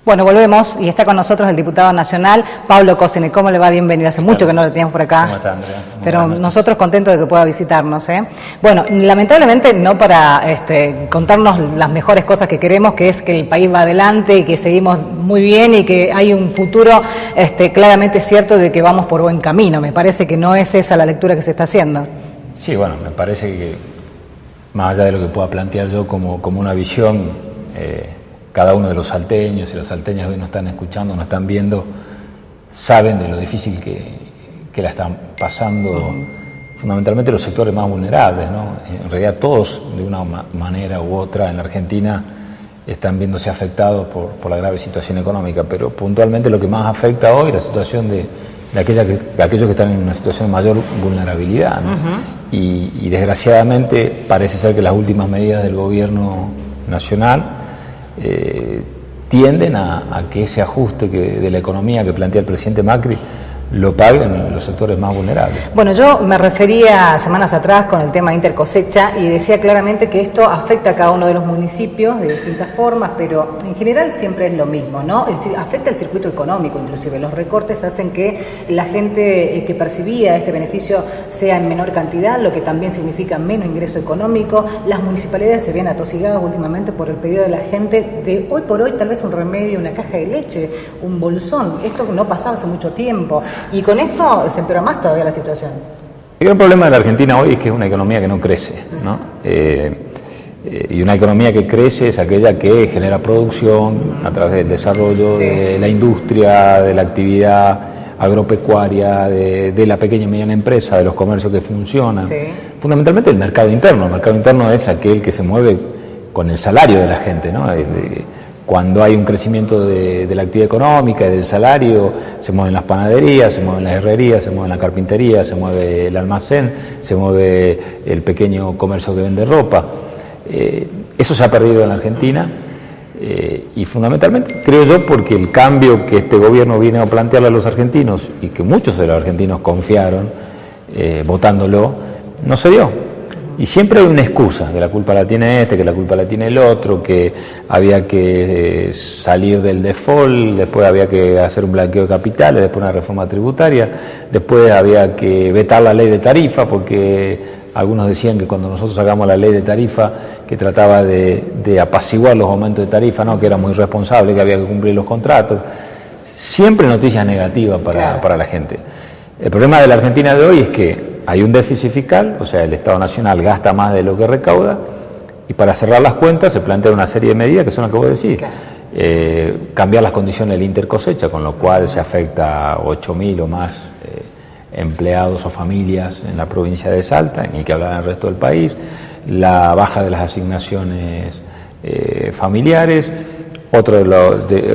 Bueno, volvemos y está con nosotros el diputado nacional, Pablo Cosini. ¿Cómo le va? Bienvenido. Hace mucho que no lo teníamos por acá. ¿Cómo está, Andrea? Pero nosotros contentos de que pueda visitarnos. Bueno, lamentablemente no para contarnos las mejores cosas que queremos, que es que el país va adelante y que seguimos muy bien y que hay un futuro claramente cierto de que vamos por buen camino. Me parece que no es esa la lectura que se está haciendo. Sí, bueno, me parece que más allá de lo que pueda plantear yo como una visión, cada uno de los salteños y las salteñas hoy nos están escuchando, nos están viendo, saben de lo difícil que la están pasando, fundamentalmente los sectores más vulnerables, ¿no? En realidad todos, de una manera u otra, en la Argentina están viéndose afectados por la grave situación económica, pero puntualmente lo que más afecta hoy es la situación de aquellos que están en una situación de mayor vulnerabilidad, ¿no? Y desgraciadamente parece ser que las últimas medidas del gobierno nacional tienden a que ese ajuste de la economía que plantea el presidente Macri lo paguen los sectores más vulnerables. Bueno, yo me refería semanas atrás con el tema intercosecha y decía claramente que esto afecta a cada uno de los municipios de distintas formas, pero en general siempre es lo mismo, ¿no? Es decir, afecta el circuito económico, inclusive los recortes hacen que la gente que percibía este beneficio sea en menor cantidad, lo que también significa menos ingreso económico. Las municipalidades se ven atosigadas últimamente por el pedido de la gente de hoy por hoy tal vez un remedio, una caja de leche, un bolsón. Esto no pasaba hace mucho tiempo. Y con esto se empeora más todavía la situación. El gran problema de la Argentina hoy es que es una economía que no crece, ¿no? Y una economía que crece es aquella que genera producción a través del desarrollo de la industria, de la actividad agropecuaria, de la pequeña y mediana empresa, de los comercios que funcionan. Fundamentalmente el mercado interno. El mercado interno es aquel que se mueve con el salario de la gente, ¿no? Cuando hay un crecimiento de la actividad económica y del salario, se mueven las panaderías, se mueven las herrerías, se mueve la carpintería, se mueve el almacén, se mueve el pequeño comercio que vende ropa. Eso se ha perdido en la Argentina y fundamentalmente creo yo porque el cambio que este gobierno viene a plantearle a los argentinos y que muchos de los argentinos confiaron votándolo, no se dio. Y siempre hay una excusa, que la culpa la tiene este, que la culpa la tiene el otro, que había que salir del default, después había que hacer un blanqueo de capitales, después una reforma tributaria, después había que vetar la ley de tarifa, porque algunos decían que cuando nosotros sacamos la ley de tarifa, que trataba de apaciguar los aumentos de tarifa, ¿no? Que era muy responsable, que había que cumplir los contratos. Siempre noticias negativas para la gente. El problema de la Argentina de hoy es que hay un déficit fiscal, o sea, el Estado Nacional gasta más de lo que recauda, y para cerrar las cuentas se plantea una serie de medidas que son las que vos decís. Cambiar las condiciones del intercosecha, con lo cual se afecta a 8.000 o más empleados o familias en la provincia de Salta, en el que hablan el resto del país, la baja de las asignaciones familiares. Otro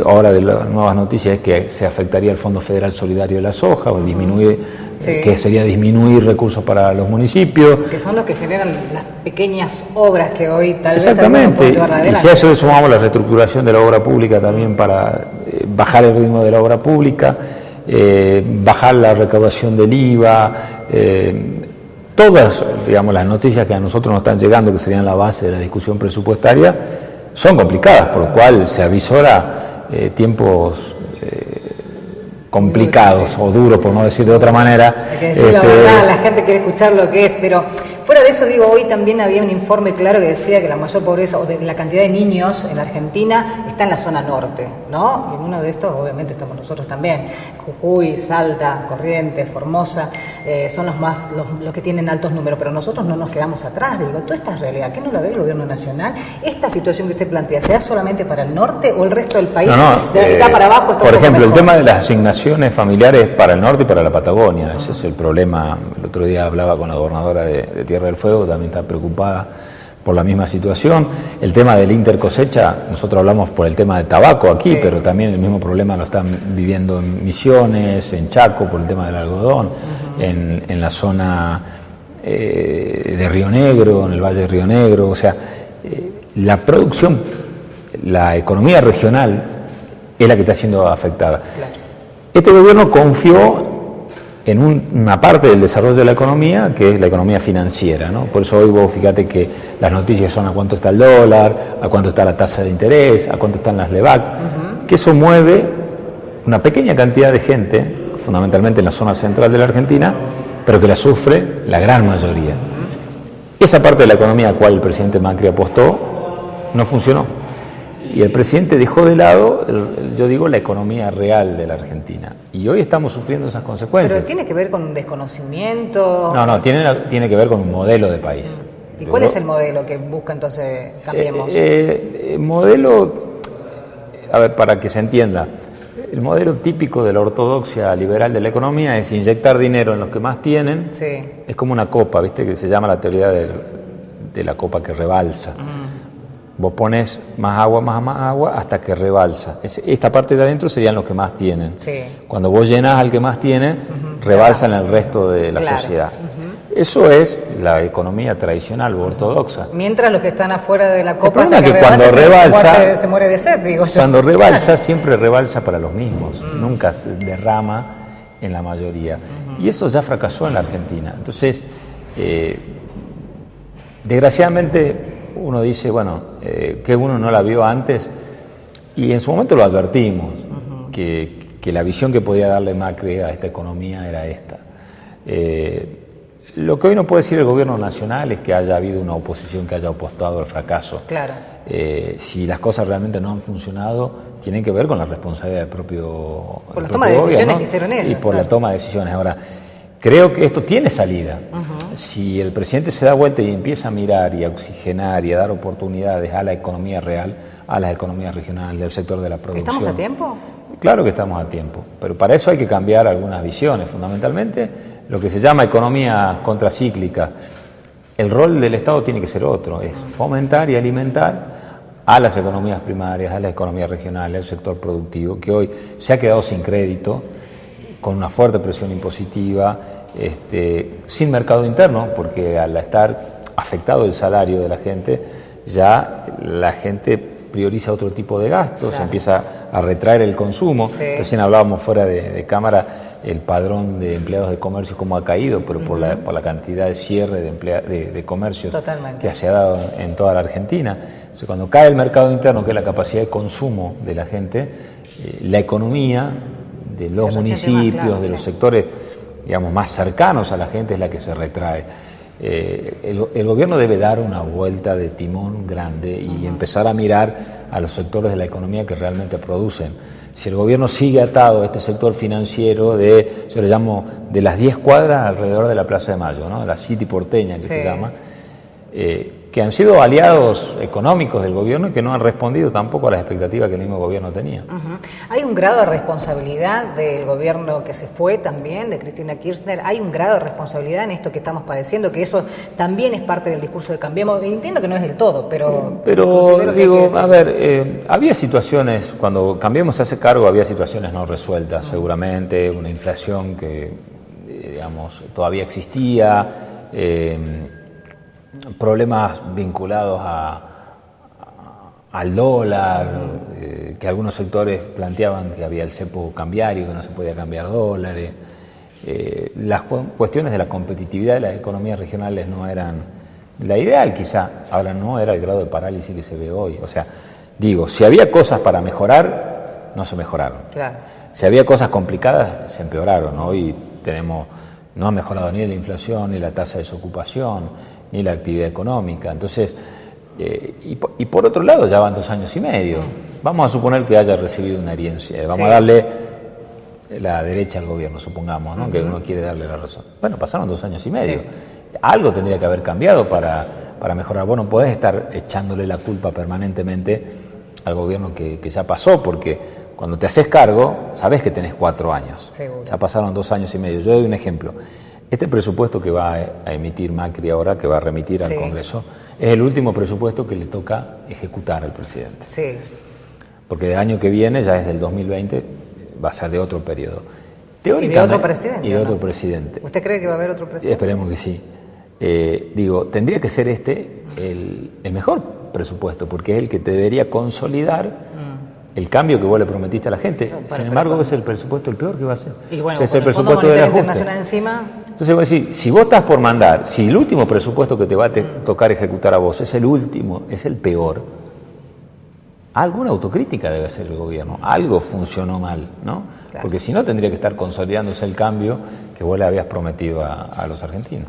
ahora de las nuevas noticias es que se afectaría el Fondo Federal Solidario de la Soja, o disminuir, que sería disminuir recursos para los municipios. Que son los que generan las pequeñas obras que hoy tal vez puede llevar adelante. Y si a eso le sumamos la reestructuración de la obra pública también para bajar el ritmo de la obra pública, bajar la recaudación del IVA, todas, digamos, las noticias que a nosotros nos están llegando, que serían la base de la discusión presupuestaria, son complicadas, por lo cual se avisora tiempos complicados o duros, por no decir de otra manera. Hay que decir la verdad, la gente quiere escuchar lo que es, pero fuera de eso, digo, hoy también había un informe claro que decía que la mayor pobreza o de la cantidad de niños en la Argentina está en la zona norte, ¿no? Y en uno de estos, obviamente, estamos nosotros también. Jujuy, Salta, Corrientes, Formosa, son los que tienen altos números, pero nosotros no nos quedamos atrás. Digo, toda esta realidad, ¿qué no la ve el gobierno nacional? ¿Esta situación que usted plantea, sea solamente para el norte o el resto del país? De la mitad para abajo está por un poco ejemplo, mejor. El tema de las asignaciones familiares para el norte y para la Patagonia, ese es el problema. El otro día hablaba con la gobernadora de Tierra del Fuego, también está preocupada por la misma situación. El tema del intercosecha, nosotros hablamos por el tema del tabaco aquí, pero también el mismo problema lo están viviendo en Misiones, en Chaco, por el tema del algodón, en la zona de Río Negro, en el Valle de Río Negro. O sea, la producción, la economía regional es la que está siendo afectada. Este gobierno confió en una parte del desarrollo de la economía, que es la economía financiera, ¿no? Por eso hoy vos fíjate que las noticias son a cuánto está el dólar, a cuánto está la tasa de interés, a cuánto están las LEVAX, que eso mueve una pequeña cantidad de gente, fundamentalmente en la zona central de la Argentina, pero que la sufre la gran mayoría. Esa parte de la economía a la cual el presidente Macri apostó no funcionó. Y el presidente dejó de lado, yo digo, la economía real de la Argentina. Y hoy estamos sufriendo esas consecuencias. ¿Pero tiene que ver con un desconocimiento? No, tiene que ver con un modelo de país. ¿Y cuál es el modelo que busca entonces Cambiemos? El modelo, a ver, para que se entienda, el modelo típico de la ortodoxia liberal de la economía es inyectar dinero en los que más tienen. Sí. Es como una copa, ¿viste? Que se llama la teoría de la copa que rebalsa. Vos pones más agua hasta que rebalsa. Esta parte de adentro serían los que más tienen. Sí. Cuando vos llenás al que más tiene, rebalsan el resto de la sociedad. Eso es la economía tradicional o ortodoxa. Mientras los que están afuera de la copa, hasta que cuando rebalsa, se muere de sed, digo yo. Cuando rebalsa, siempre rebalsa para los mismos. Nunca se derrama en la mayoría. Y eso ya fracasó en la Argentina. Entonces, desgraciadamente, uno dice, bueno, que uno no la vio antes, y en su momento lo advertimos, que la visión que podía darle Macri a esta economía era esta. Lo que hoy no puede decir el gobierno nacional es que haya habido una oposición que haya apostado al fracaso. Claro. Si las cosas realmente no han funcionado, tienen que ver con la responsabilidad del propio por la toma de decisiones que hicieron ellos. Y por la toma de decisiones. Ahora, creo que esto tiene salida. Si el presidente se da vuelta y empieza a mirar y a oxigenar y a dar oportunidades a la economía real, a las economías regionales, del sector de la producción. ¿Estamos a tiempo? Claro que estamos a tiempo, pero para eso hay que cambiar algunas visiones. Fundamentalmente, lo que se llama economía contracíclica. El rol del Estado tiene que ser otro, es fomentar y alimentar a las economías primarias, a las economías regionales, al sector productivo, que hoy se ha quedado sin crédito, con una fuerte presión impositiva, sin mercado interno, porque al estar afectado el salario de la gente, ya la gente prioriza otro tipo de gastos, claro. Empieza a retraer el consumo. Sí. Recién hablábamos fuera de cámara el padrón de empleados de comercio cómo ha caído, pero por la cantidad de cierre de comercios que se ha dado en toda la Argentina. Entonces, cuando cae el mercado interno, que es la capacidad de consumo de la gente, la economía de los municipios, claro, de los sectores, digamos, más cercanos a la gente es la que se retrae. El gobierno debe dar una vuelta de timón grande y empezar a mirar a los sectores de la economía que realmente producen. Si el gobierno sigue atado a este sector financiero yo le llamo de las 10 cuadras alrededor de la Plaza de Mayo, ¿no? La City porteña que se llama, que han sido aliados económicos del gobierno y que no han respondido tampoco a las expectativas que el mismo gobierno tenía. ¿Hay un grado de responsabilidad del gobierno que se fue también, de Cristina Kirchner? ¿Hay un grado de responsabilidad en esto que estamos padeciendo? Que eso también es parte del discurso de Cambiemos. Entiendo que no es del todo, pero digo, a ver, había situaciones, cuando Cambiemos se hace cargo, había situaciones no resueltas, seguramente, una inflación que, digamos, todavía existía, problemas vinculados al dólar, que algunos sectores planteaban que había el cepo cambiario, que no se podía cambiar dólares. Las cuestiones de la competitividad de las economías regionales no eran la ideal, quizá. Ahora no era el grado de parálisis que se ve hoy. O sea, digo, si había cosas para mejorar, no se mejoraron. Claro. Si había cosas complicadas, se empeoraron. Hoy no ha mejorado ni la inflación, ni la tasa de desocupación, ni la actividad económica. Entonces, y por otro lado, ya van 2 años y medio. Vamos a suponer que haya recibido una herencia. Vamos a darle la derecha al gobierno, supongamos, ¿no? Que uno quiere darle la razón. Bueno, pasaron 2 años y medio. Sí. Algo tendría que haber cambiado para mejorar. Vos no podés estar echándole la culpa permanentemente al gobierno que ya pasó, porque cuando te haces cargo, sabés que tenés 4 años. Seguro. Ya pasaron 2 años y medio. Yo doy un ejemplo. Este presupuesto que va a emitir Macri ahora, que va a remitir al Congreso, es el último presupuesto que le toca ejecutar al presidente. Sí. Porque el año que viene, ya es del 2020, va a ser de otro periodo. ¿Y de otro presidente? Y de otro presidente. ¿Usted cree que va a haber otro presidente? Esperemos que sí. Tendría que ser el mejor presupuesto, porque es el que te debería consolidar el cambio que vos le prometiste a la gente. Sin embargo, es el presupuesto el peor que va a ser. Y bueno, es el Fondo presupuesto del ajuste. Internacional encima. Entonces voy a decir, si vos estás por mandar, si el último presupuesto que te va a tocar ejecutar a vos es el último, es el peor, alguna autocrítica debe hacer el gobierno, algo funcionó mal, ¿no? Claro. Porque si no tendría que estar consolidándose el cambio que vos le habías prometido a los argentinos.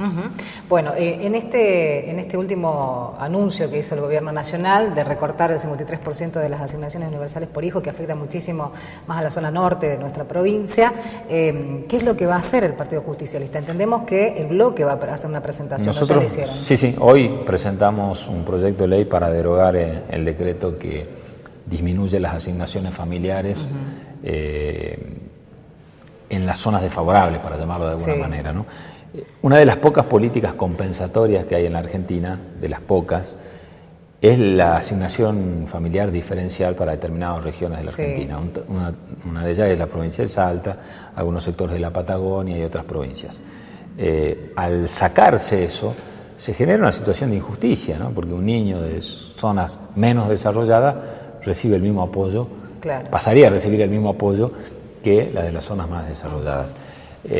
Bueno, en este último anuncio que hizo el gobierno nacional de recortar el 53% de las asignaciones universales por hijo, que afecta muchísimo más a la zona norte de nuestra provincia, ¿qué es lo que va a hacer el Partido Justicialista? Entendemos que el bloque va a hacer una presentación. Nosotros, ¿no? Ya lo hicieron. Sí, hoy presentamos un proyecto de ley para derogar el decreto que disminuye las asignaciones familiares en las zonas desfavorables, para llamarlo de alguna manera, ¿no? Una de las pocas políticas compensatorias que hay en la Argentina, de las pocas, es la asignación familiar diferencial para determinadas regiones de la Argentina. Una de ellas es la provincia de Salta, algunos sectores de la Patagonia y otras provincias. Al sacarse eso, se genera una situación de injusticia, ¿no? Porque un niño de zonas menos desarrolladas recibe el mismo apoyo, pasaría a recibir el mismo apoyo que la de las zonas más desarrolladas.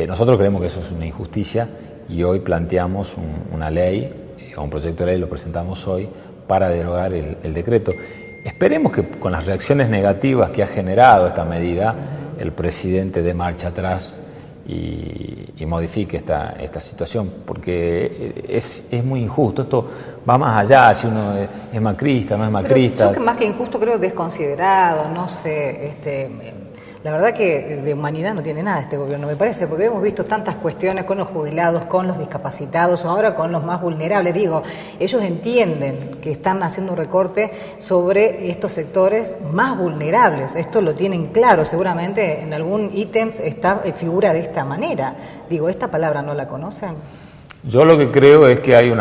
Nosotros creemos que eso es una injusticia y hoy planteamos una ley, o un proyecto de ley, lo presentamos hoy, para derogar el decreto. Esperemos que con las reacciones negativas que ha generado esta medida, el presidente dé marcha atrás y modifique esta situación, porque es muy injusto. Esto va más allá, si uno es macrista, no es macrista. Pero yo, más que injusto, creo desconsiderado, no sé, la verdad que de humanidad no tiene nada este gobierno, me parece, porque hemos visto tantas cuestiones con los jubilados, con los discapacitados, ahora con los más vulnerables. Digo, ellos entienden que están haciendo un recorte sobre estos sectores más vulnerables. Esto lo tienen claro, seguramente en algún ítem figura de esta manera. Digo, ¿esta palabra no la conocen? Yo lo que creo es que hay en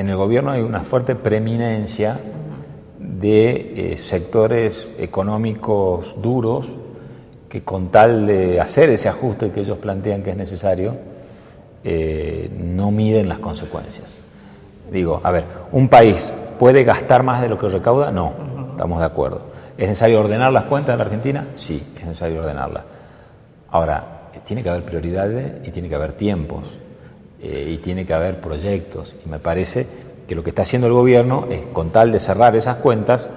el gobierno hay una fuerte preeminencia de sectores económicos duros que, con tal de hacer ese ajuste que ellos plantean que es necesario, no miden las consecuencias. Digo, a ver, ¿un país puede gastar más de lo que recauda? No, estamos de acuerdo. ¿Es necesario ordenar las cuentas de la Argentina? Sí, es necesario ordenarlas. Ahora, tiene que haber prioridades y tiene que haber tiempos y tiene que haber proyectos, y me parece que lo que está haciendo el gobierno es, con tal de cerrar esas cuentas,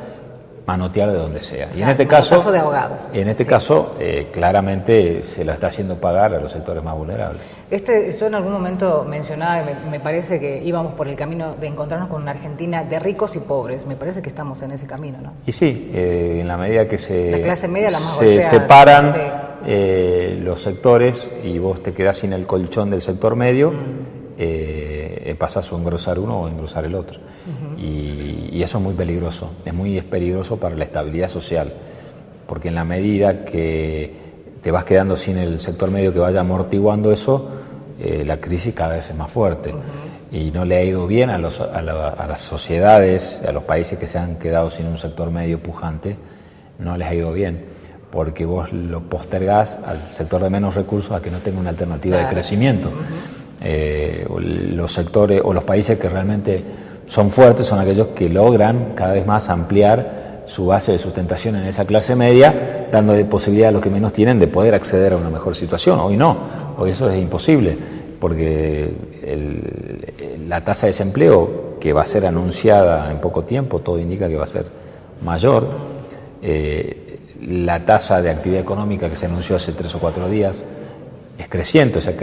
manotear de donde sea. Y en este caso de abogado. En este caso, claramente se la está haciendo pagar a los sectores más vulnerables. Yo en algún momento mencionaba, me parece que íbamos por el camino de encontrarnos con una Argentina de ricos y pobres. Me parece que estamos en ese camino, ¿no? Y sí, en la medida que la clase media, la más se golpeada, separan los sectores y vos te quedás sin el colchón del sector medio, pasas a engrosar uno o a engrosar el otro. Y eso es muy peligroso para la estabilidad social, porque en la medida que te vas quedando sin el sector medio que vaya amortiguando eso, la crisis cada vez es más fuerte. Y no le ha ido bien a las sociedades, a los países que se han quedado sin un sector medio pujante, no les ha ido bien, porque vos lo postergás al sector de menos recursos a que no tenga una alternativa de crecimiento. Los sectores o los países que realmente son fuertes son aquellos que logran cada vez más ampliar su base de sustentación en esa clase media, dando posibilidad a los que menos tienen de poder acceder a una mejor situación. Hoy no, hoy eso es imposible, porque la tasa de desempleo, que va a ser anunciada en poco tiempo, todo indica que va a ser mayor. La tasa de actividad económica, que se anunció hace 3 o 4 días, es creciente, o sea,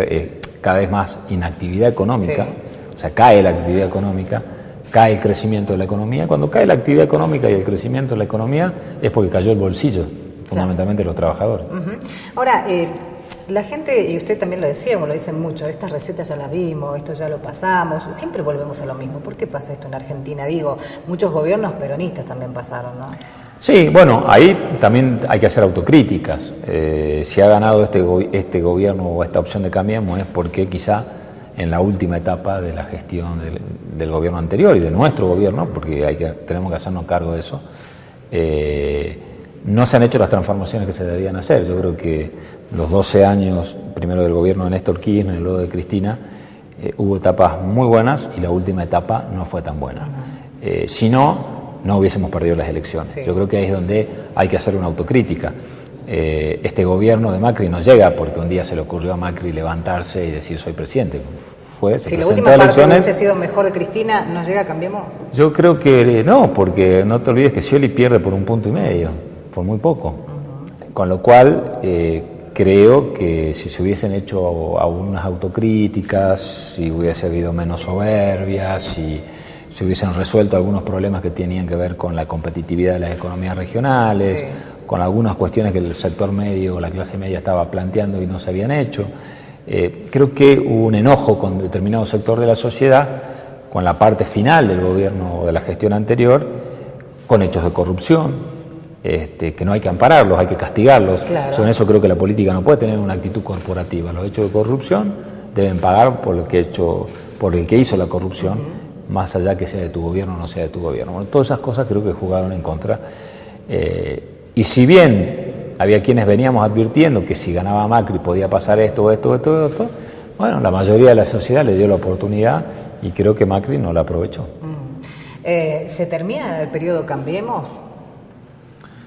cada vez más inactividad económica, o sea, cae la actividad económica, cae el crecimiento de la economía. Cuando cae la actividad económica y el crecimiento de la economía es porque cayó el bolsillo, fundamentalmente de los trabajadores. Ahora, la gente, y usted también lo decía, como lo dicen mucho, estas recetas ya las vimos, esto ya lo pasamos, siempre volvemos a lo mismo. ¿Por qué pasa esto en Argentina? Digo, muchos gobiernos peronistas también pasaron, ¿no? Sí, bueno, ahí también hay que hacer autocríticas. Si ha ganado este gobierno o esta opción de Cambiemos es porque quizá en la última etapa de la gestión del gobierno anterior y de nuestro gobierno, porque tenemos que hacernos cargo de eso, no se han hecho las transformaciones que se debían hacer. Yo creo que los 12 años, primero del gobierno de Néstor Kirchner y luego de Cristina, hubo etapas muy buenas y la última etapa no fue tan buena. Si no, no hubiésemos perdido las elecciones. Sí. Yo creo que ahí es donde hay que hacer una autocrítica. Este gobierno de Macri no llega porque un día se le ocurrió a Macri levantarse y decir soy presidente. Si la última parte hubiese sido mejor de Cristina, ¿no llega, cambiemos? Yo creo que no, porque no te olvides que Scioli pierde por 1,5 puntos, por muy poco. Con lo cual, creo que si se hubiesen hecho algunas autocríticas, si hubiese habido menos soberbia, si se hubiesen resuelto algunos problemas que tenían que ver con la competitividad de las economías regionales, sí, con algunas cuestiones que el sector medio o la clase media estaba planteando y no se habían hecho. Creo que hubo un enojo con determinado sector de la sociedad, con la parte final del gobierno de la gestión anterior, con hechos de corrupción, que no hay que ampararlos, hay que castigarlos. Claro. Yo en eso creo que la política no puede tener una actitud corporativa. Los hechos de corrupción deben pagar por el que hizo la corrupción, más allá que sea de tu gobierno o no sea de tu gobierno. Bueno, todas esas cosas creo que jugaron en contra. Y si bien había quienes veníamos advirtiendo que si ganaba Macri podía pasar esto, bueno, la mayoría de la sociedad le dio la oportunidad y creo que Macri no la aprovechó. ¿Se termina el periodo Cambiemos?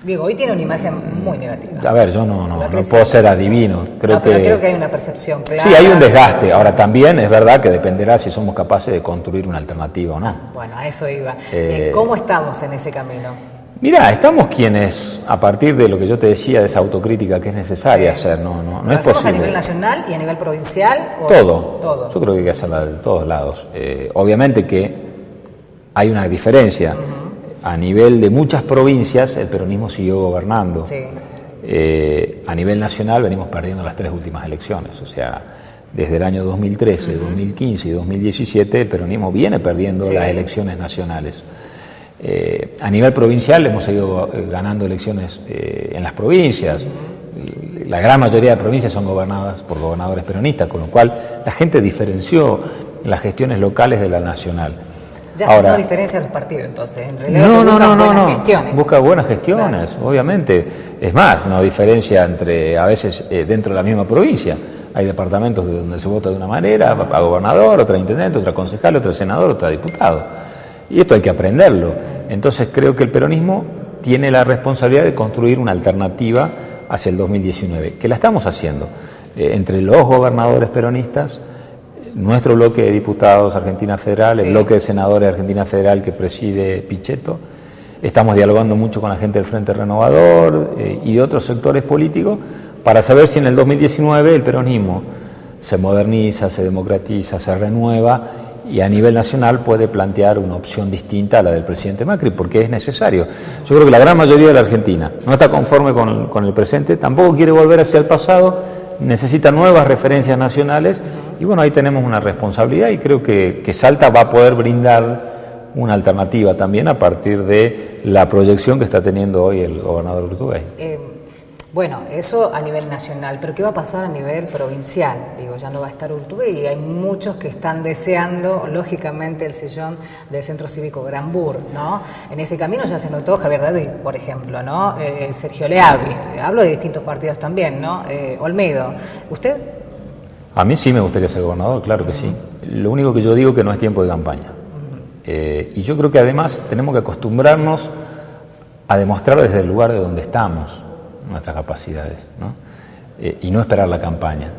Digo, hoy tiene una imagen muy negativa. A ver, yo no puedo ser adivino. Creo que hay una percepción clara. Sí, hay un desgaste. Ahora también es verdad que dependerá si somos capaces de construir una alternativa o no. Bueno, a eso iba. ¿Cómo estamos en ese camino? Mirá, estamos quienes, a partir de lo que yo te decía, de esa autocrítica que es necesaria hacer, no es posible. ¿A nivel nacional y a nivel provincial? Todo. Yo creo que hay que hacerla de todos lados. Obviamente que hay una diferencia. A nivel de muchas provincias, el peronismo siguió gobernando. Sí. A nivel nacional venimos perdiendo las 3 últimas elecciones. O sea, desde el año 2013, 2015 y 2017, el peronismo viene perdiendo las elecciones nacionales. A nivel provincial hemos seguido ganando elecciones en las provincias. La gran mayoría de provincias son gobernadas por gobernadores peronistas, con lo cual la gente diferenció las gestiones locales de la nacional. Ya ahora, no diferencia los partidos, entonces. En realidad no. Gestiones. Busca buenas gestiones, claro, obviamente. Es más, no diferencia entre, a veces, dentro de la misma provincia. Hay departamentos donde se vota de una manera, a gobernador, otra intendente, otra concejal, otra senador, otra diputado. Y esto hay que aprenderlo. Entonces creo que el peronismo tiene la responsabilidad de construir una alternativa hacia el 2019, que la estamos haciendo. Entre los gobernadores peronistas, nuestro bloque de diputados Argentina Federal, el bloque de senadores Argentina Federal que preside Pichetto, estamos dialogando mucho con la gente del Frente Renovador y de otros sectores políticos para saber si en el 2019 el peronismo se moderniza, se democratiza, se renueva y a nivel nacional puede plantear una opción distinta a la del presidente Macri, porque es necesario. Yo creo que la gran mayoría de la Argentina no está conforme con el presente, tampoco quiere volver hacia el pasado, necesita nuevas referencias nacionales y bueno, ahí tenemos una responsabilidad y creo que Salta va a poder brindar una alternativa también a partir de la proyección que está teniendo hoy el gobernador Urtubey. Bueno, eso a nivel nacional, pero ¿qué va a pasar a nivel provincial? Digo, ya no va a estar Urtubey y hay muchos que están deseando, lógicamente, el sillón del Centro Cívico Granbur, ¿no? En ese camino ya se notó Javier David, por ejemplo, ¿no? Sergio Leavi, hablo de distintos partidos también, ¿no? Olmedo, ¿usted? A mí sí me gustaría ser gobernador, claro que sí. Lo único que yo digo es que no es tiempo de campaña. Y yo creo que además tenemos que acostumbrarnos a demostrar desde el lugar de donde estamos nuestras capacidades, ¿no? Y no esperar la campaña.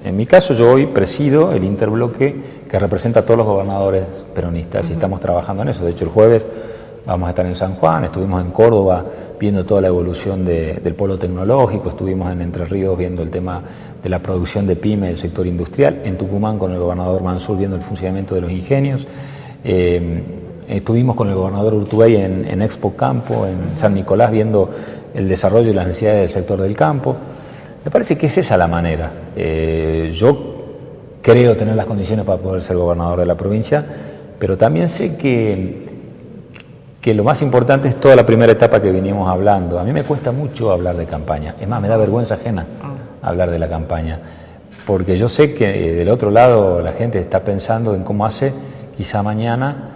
En mi caso, yo hoy presido el interbloque que representa a todos los gobernadores peronistas y estamos trabajando en eso. De hecho, el jueves vamos a estar en San Juan, estuvimos en Córdoba viendo toda la evolución del polo tecnológico, estuvimos en Entre Ríos viendo el tema de la producción de pyme del sector industrial, en Tucumán con el gobernador Mansur viendo el funcionamiento de los ingenios, estuvimos con el gobernador Urtubey en Expo Campo, en San Nicolás, viendo el desarrollo y las necesidades del sector del campo. Me parece que es esa la manera. Yo creo tener las condiciones para poder ser gobernador de la provincia, pero también sé que lo más importante es toda la primera etapa que vinimos hablando. A mí me cuesta mucho hablar de campaña, es más, me da vergüenza ajena hablar de la campaña, porque yo sé que del otro lado la gente está pensando en cómo hace quizá mañana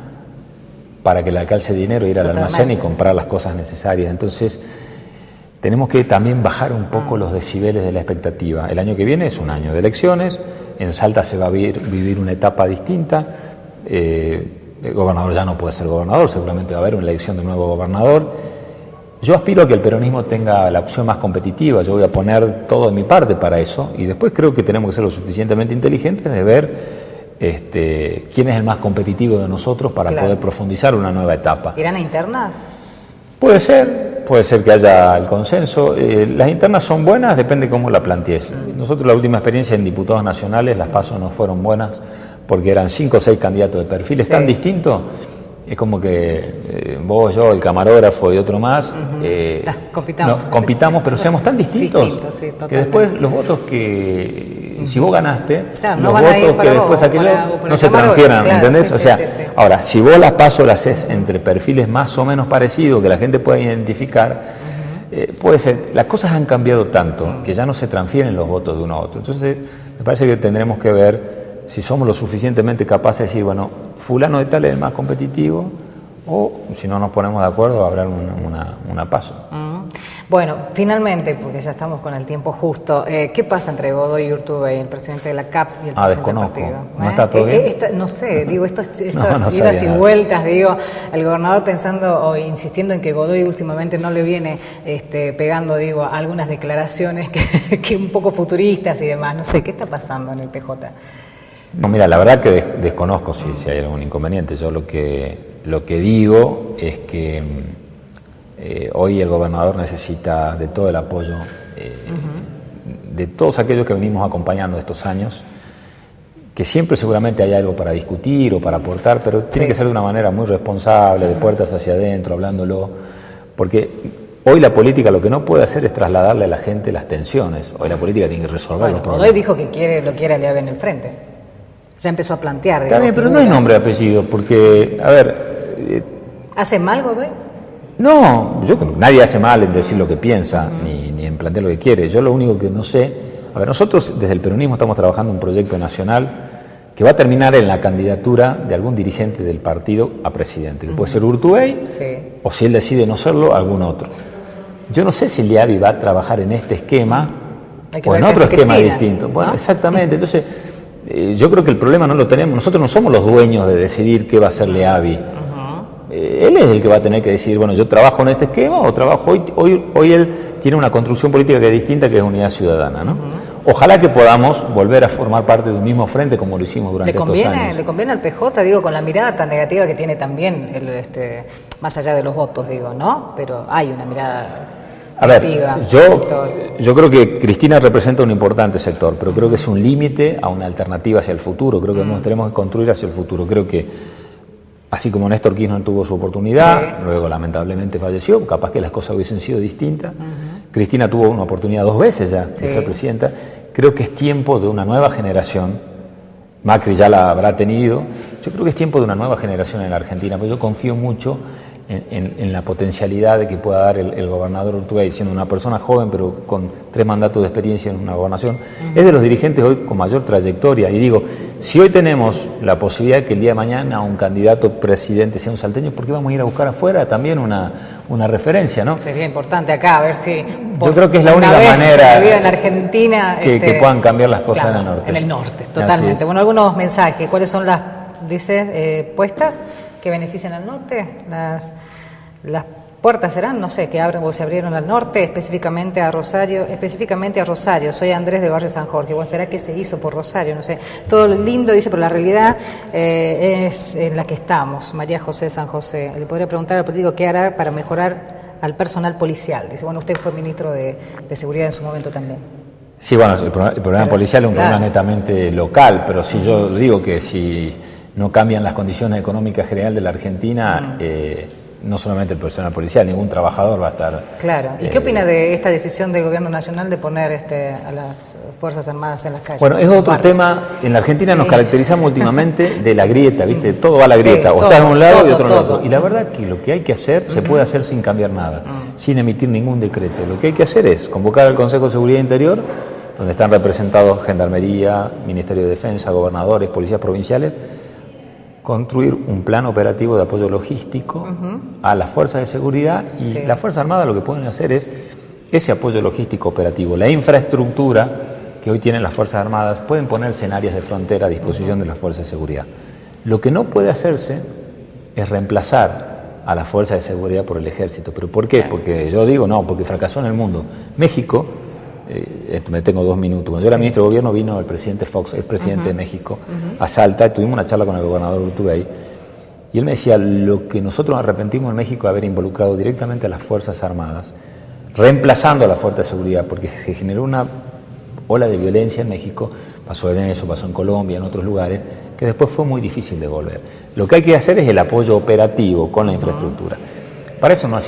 para que le alcance dinero, ir al almacén y comprar las cosas necesarias. Entonces tenemos que también bajar un poco los decibeles de la expectativa. El año que viene es un año de elecciones, en Salta se va a vivir una etapa distinta, el gobernador ya no puede ser gobernador, seguramente va a haber una elección de un nuevo gobernador. Yo aspiro a que el peronismo tenga la opción más competitiva, yo voy a poner todo de mi parte para eso, y después creo que tenemos que ser lo suficientemente inteligentes de ver quién es el más competitivo de nosotros para poder profundizar una nueva etapa. ¿Irán a internas? Puede ser que haya el consenso. Las internas son buenas, depende cómo la plantees. Nosotros la última experiencia en diputados nacionales, las PASO no fueron buenas porque eran 5 o 6 candidatos de perfiles tan distintos. Es como que vos, yo, el camarógrafo y otro más, compitamos, pero seamos tan distintos que después los votos que, si vos ganaste, los votos que después aquello no se transfieran, ¿entendés? O sea, ahora, si vos las PASO las haces entre perfiles más o menos parecidos, que la gente pueda identificar, puede ser, las cosas han cambiado tanto que ya no se transfieren los votos de uno a otro. Entonces, me parece que tendremos que ver si somos lo suficientemente capaces de decir, bueno, fulano de tal es el más competitivo, o si no nos ponemos de acuerdo, habrá una PASO. Bueno, finalmente, porque ya estamos con el tiempo justo, ¿qué pasa entre Godoy y Urtubey, el presidente de la CAP y el presidente del partido? ¿No está todo bien? No sé, digo, estas idas y vueltas, digo, el gobernador pensando o insistiendo en que Godoy últimamente no le viene pegando, digo, algunas declaraciones que un poco futuristas y demás, no sé, ¿qué está pasando en el PJ? No, mira, la verdad que desconozco si hay algún inconveniente. Yo lo que digo es que hoy el gobernador necesita de todo el apoyo de todos aquellos que venimos acompañando estos años, que siempre seguramente hay algo para discutir o para aportar, pero tiene que ser de una manera muy responsable, de puertas hacia adentro, hablándolo, porque hoy la política lo que no puede hacer es trasladarle a la gente las tensiones. Hoy la política tiene que resolver los problemas. Godoy dijo que lo quiere aliar en el frente. Ya empezó a plantear. Está bien, pero no hay nombre y apellido, porque, a ver... ¿Hace mal Godoy? No, nadie hace mal en decir lo que piensa, ni en plantear lo que quiere. Yo lo único que no sé... A ver, nosotros desde el peronismo estamos trabajando un proyecto nacional que va a terminar en la candidatura de algún dirigente del partido a presidente, que puede ser Urtubey, o si él decide no serlo, algún otro. Yo no sé si el IABI va a trabajar en este esquema o en otro esquema distinto. Bueno, exactamente, entonces... yo creo que el problema no lo tenemos, nosotros no somos los dueños de decidir qué va a hacer Leavi. Él es el que va a tener que decidir, bueno, yo trabajo en este esquema o trabajo, hoy él tiene una construcción política que es distinta, que es Unidad Ciudadana, ¿no? Ojalá que podamos volver a formar parte de un mismo frente como lo hicimos durante estos años. ¿Le conviene al PJ, digo, con la mirada tan negativa que tiene también, más allá de los votos, digo, ¿no? Pero hay una mirada... A ver, yo creo que Cristina representa un importante sector, pero creo que es un límite a una alternativa hacia el futuro. Creo que tenemos que construir hacia el futuro. Creo que, así como Néstor Kirchner tuvo su oportunidad, luego lamentablemente falleció, capaz que las cosas hubiesen sido distintas. Cristina tuvo una oportunidad 2 veces ya de ser presidenta. Creo que es tiempo de una nueva generación. Macri ya la habrá tenido. Yo creo que es tiempo de una nueva generación en la Argentina, porque yo confío mucho en la potencialidad de que pueda dar el gobernador Urtubey, siendo una persona joven pero con 3 mandatos de experiencia en una gobernación, es de los dirigentes hoy con mayor trayectoria. Y digo, si hoy tenemos la posibilidad de que el día de mañana un candidato presidente sea un salteño, ¿por qué vamos a ir a buscar afuera también una referencia, no? Sería importante acá, a ver si... Yo creo que es la única manera en la Argentina, que puedan cambiar las cosas en el norte. En el norte, totalmente. Bueno, algunos mensajes. ¿Cuáles son las, puestas que benefician al norte? Las puertas serán, no sé, que abren o se abrieron al norte, específicamente a Rosario. Soy Andrés de Barrio San Jorge. Bueno, ¿será que se hizo por Rosario? No sé. Todo lo lindo, dice, pero la realidad es en la que estamos. María José de San José. Le podría preguntar al político qué hará para mejorar al personal policial. Dice, bueno, usted fue ministro de Seguridad en su momento también. Sí, bueno, el problema policial es un problema netamente local, pero si yo digo que si no cambian las condiciones económicas generales de la Argentina, no solamente el personal policial, ningún trabajador va a estar... Claro. ¿Y qué opina de esta decisión del gobierno nacional de poner a las Fuerzas Armadas en las calles? Bueno, es otro tema. En la Argentina nos caracterizamos últimamente de la grieta, ¿viste? Todo va a la grieta, o estás de un lado y otro en el otro. Y la verdad que lo que hay que hacer se puede hacer sin cambiar nada, sin emitir ningún decreto. Lo que hay que hacer es convocar al Consejo de Seguridad Interior, donde están representados Gendarmería, Ministerio de Defensa, gobernadores, policías provinciales, construir un plan operativo de apoyo logístico a las fuerzas de seguridad y las Fuerzas Armadas lo que pueden hacer es ese apoyo logístico operativo. La infraestructura que hoy tienen las Fuerzas Armadas pueden ponerse en áreas de frontera a disposición de las fuerzas de seguridad. Lo que no puede hacerse es reemplazar a la fuerza de seguridad por el ejército. ¿Pero por qué? Porque yo digo, no, porque fracasó en el mundo. México, me tengo 2 minutos, cuando yo era ministro de gobierno vino el presidente Fox, el presidente de México, a Salta, tuvimos una charla con el gobernador Urtubey, y él me decía, lo que nosotros nos arrepentimos en México de haber involucrado directamente a las Fuerzas Armadas, reemplazando a la fuerza de seguridad, porque se generó una ola de violencia en México, pasó en eso, pasó en Colombia, en otros lugares, que después fue muy difícil de volver. Lo que hay que hacer es el apoyo operativo con la infraestructura. Para eso no hacía